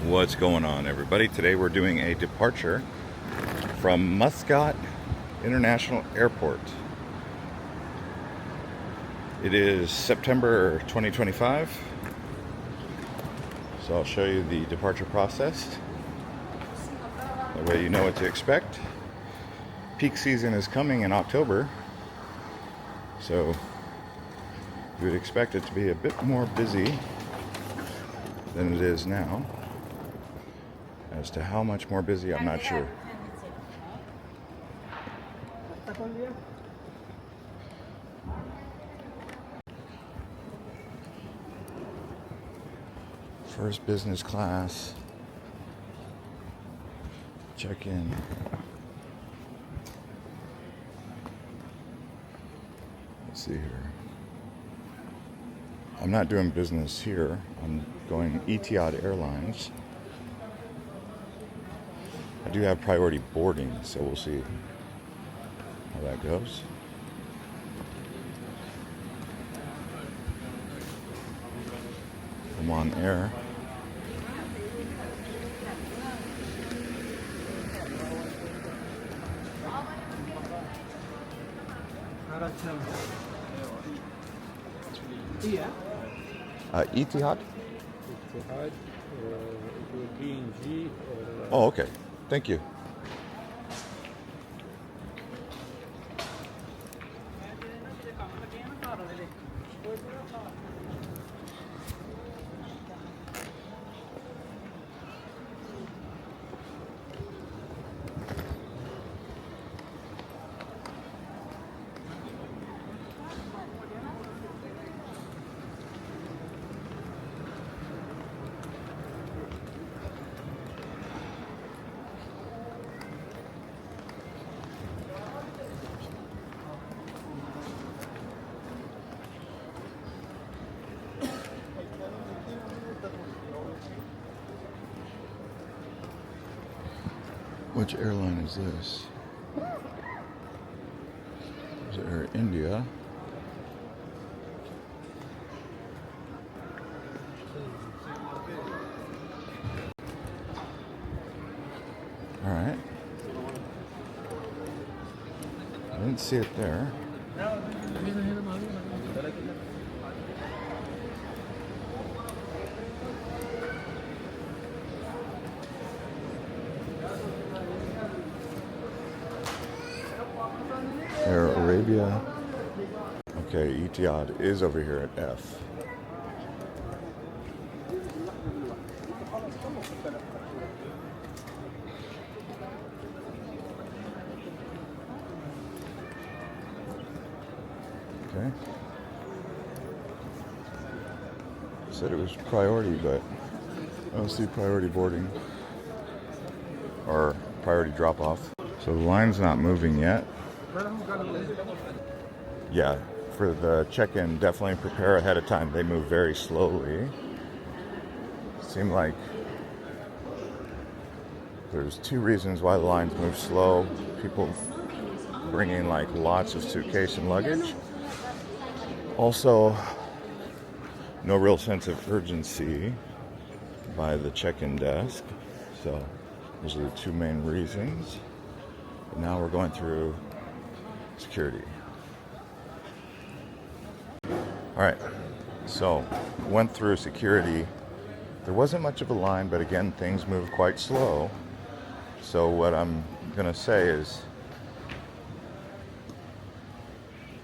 What's going on, everybody? Today we're doing a departure from Muscat International Airport. It is September 2025, so I'll show you the departure process. That way you know what to expect. Peak season is coming in October, so you would expect it to be a bit more busy than it is now. As to how much more busy, I'm not sure. First business class. Check in. Let's see here. I'm not doing business here. I'm going Etihad Airlines. I do have priority boarding, so we'll see how that goes. Oman Air. Etihad? Etihad, PNG, or... Oh, okay. Thank you. Which airline is this? Is it Air India? All right. I didn't see it there. Air Arabia. Okay, Etihad is over here at F. Okay. Said it was priority, but I don't see priority boarding or priority drop off. So the line's not moving yet. Yeah, for the check-in, definitely prepare ahead of time. They move very slowly. Seem like there's two reasons why the lines move slow. People bringing like lots of suitcase and luggage. Also, no real sense of urgency by the check-in desk. So those are the two main reasons. But now we're going through security. All right, so went through security. There wasn't much of a line, but again, things move quite slow. So what I'm gonna say is,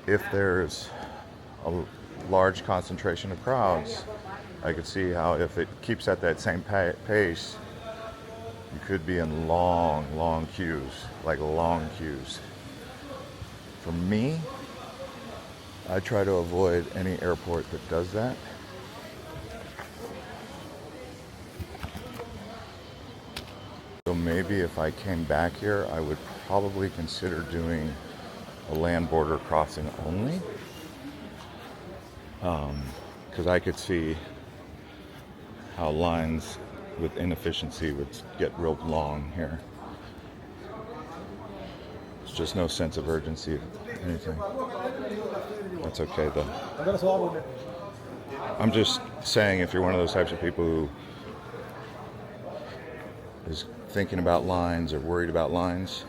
if there's a large concentration of crowds, I could see how if it keeps at that same pace, you could be in long queues, like long queues. For me, I try to avoid any airport that does that. So maybe if I came back here, I would probably consider doing a land border crossing only. Because I could see how lines with inefficiency would get real long here. There's just no sense of urgency or anything. That's okay though. I'm just saying, if you're one of those types of people who is thinking about lines or worried about lines.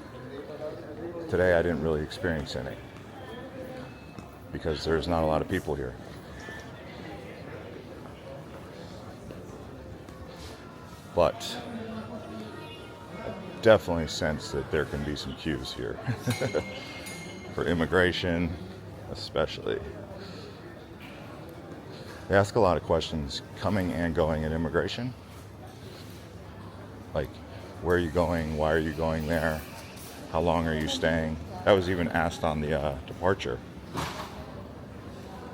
Today I didn't really experience any because there's not a lot of people here. But I definitely sense that there can be some queues here for immigration, especially. They ask a lot of questions coming and going at immigration. Like, where are you going? Why are you going there? How long are you staying? That was even asked on the departure.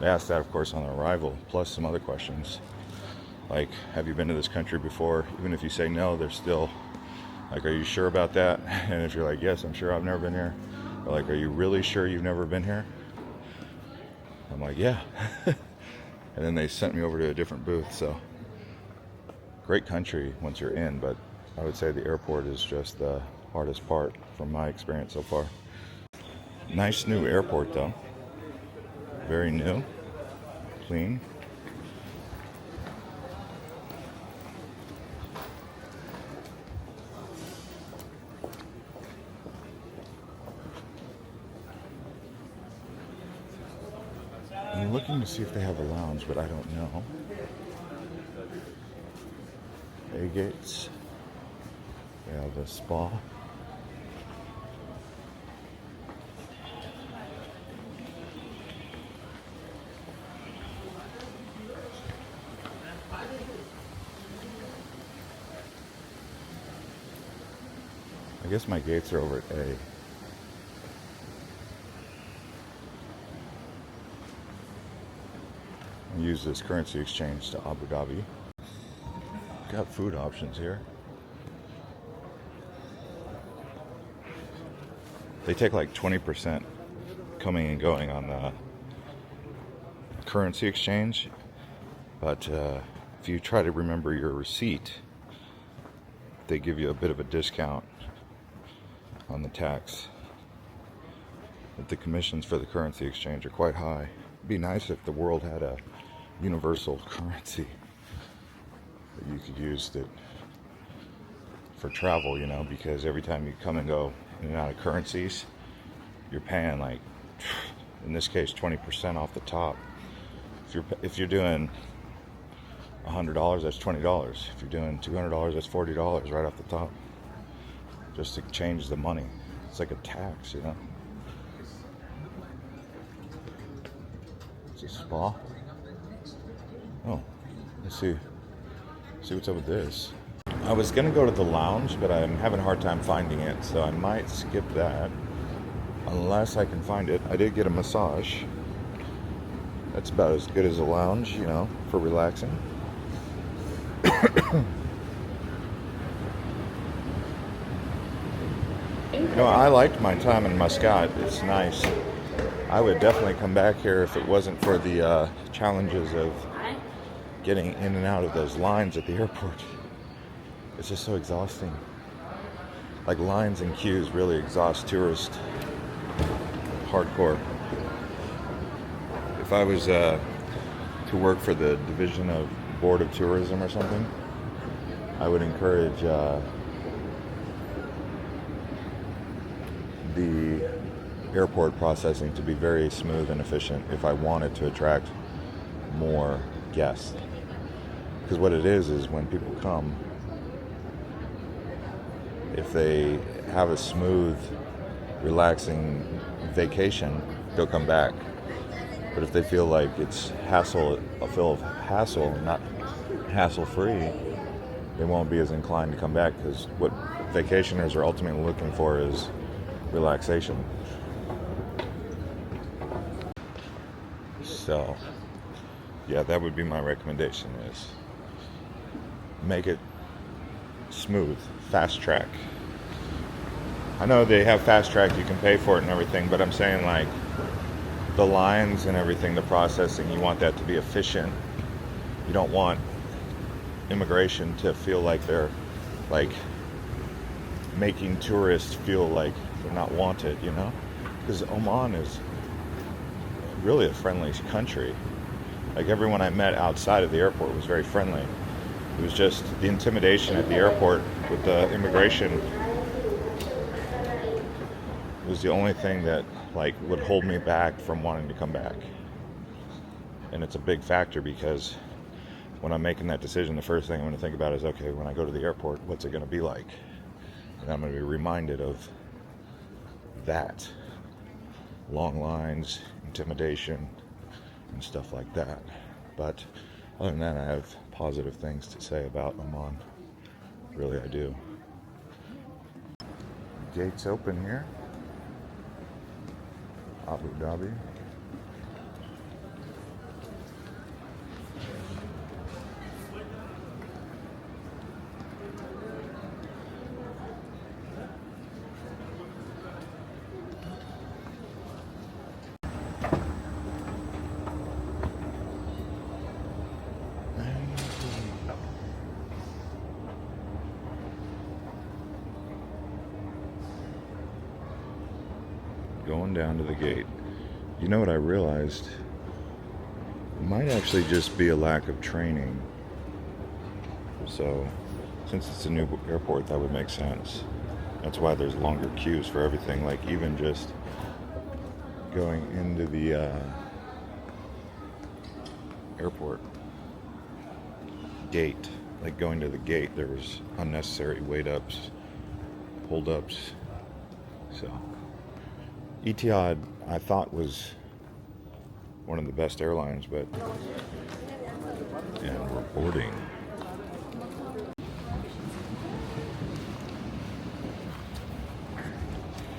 They asked that, of course, on arrival, plus some other questions. Like, have you been to this country before? Even if you say no, they're still like, are you sure about that? And if you're like, yes, I'm sure, I've never been here. They're like, are you really sure you've never been here? I'm like, yeah. And then they sent me over to a different booth. So, great country once you're in, but I would say the airport is just the hardest part from my experience so far. Nice new airport though. Very new, clean. I'm looking to see if they have a lounge, but I don't know. A gates. They have a spa. I guess my gates are over at A. I use this currency exchange to Abu Dhabi. Got food options here. They take like 20% coming and going on the currency exchange, but if you try to remember your receipt, they give you a bit of a discount on the tax. But the commissions for the currency exchange are quite high. It'd be nice if the world had a universal currency that you could use for travel, you know, because every time you come and go in and out of currencies, you're paying like, in this case, 20% off the top. If you're doing $100, that's $20. If you're doing $200, that's $40 right off the top, just to change the money. It's like a tax, you know. It's a spa. Oh, let's see what's up with this. I was gonna go to the lounge, but I'm having a hard time finding it, so I might skip that unless I can find it. I did get a massage. That's about as good as a lounge, you know, for relaxing. You know, I liked my time in Muscat. It's nice. I would definitely come back here if it wasn't for the challenges of getting in and out of those lines at the airport. It's just so exhausting. Like, lines and queues really exhaust tourists hardcore. If I was to work for the Division of Board of Tourism or something, I would encourage the airport processing to be very smooth and efficient if I wanted to attract more guests. Because what it is when people come, if they have a smooth, relaxing vacation, they'll come back. But if they feel like it's a feel of hassle, not hassle-free, they won't be as inclined to come back, because what vacationers are ultimately looking for is relaxation. So, yeah, that would be my recommendation, is make it smooth, fast track. I know they have fast track, you can pay for it and everything, but I'm saying, like, the lines and everything, the processing, you want that to be efficient. You don't want immigration to feel like they're, like, making tourists feel like they're not wanted, you know? Because Oman is really a friendly country. Like, everyone I met outside of the airport was very friendly. It was just the intimidation at the airport with the immigration was the only thing that like would hold me back from wanting to come back. And it's a big factor because when I'm making that decision, the first thing I'm going to think about is, okay, when I go to the airport, what's it going to be like? And I'm going to be reminded of that. Long lines, intimidation, and stuff like that. But other than that, I have positive things to say about Oman. Really, I do. Gates open here. Abu Dhabi. Going down to the gate. You know what I realized? It might actually just be a lack of training. So, since it's a new airport, that would make sense. That's why there's longer queues for everything. Like even just going into the airport gate, like going to the gate, there was unnecessary wait ups, hold ups. So. Etihad, I thought, was one of the best airlines, but and we're boarding.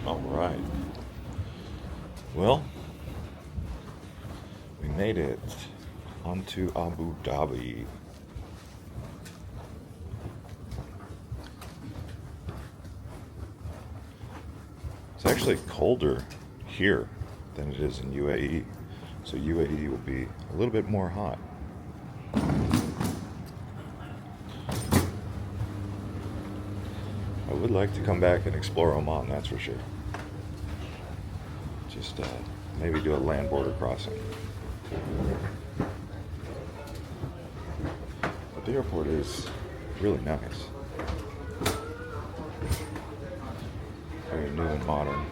All right. Well, we made it onto Abu Dhabi. It's actually colder here than it is in UAE. So UAE will be a little bit more hot. I would like to come back and explore Oman, that's for sure. Just maybe do a land border crossing. But the airport is really nice. Very new and modern.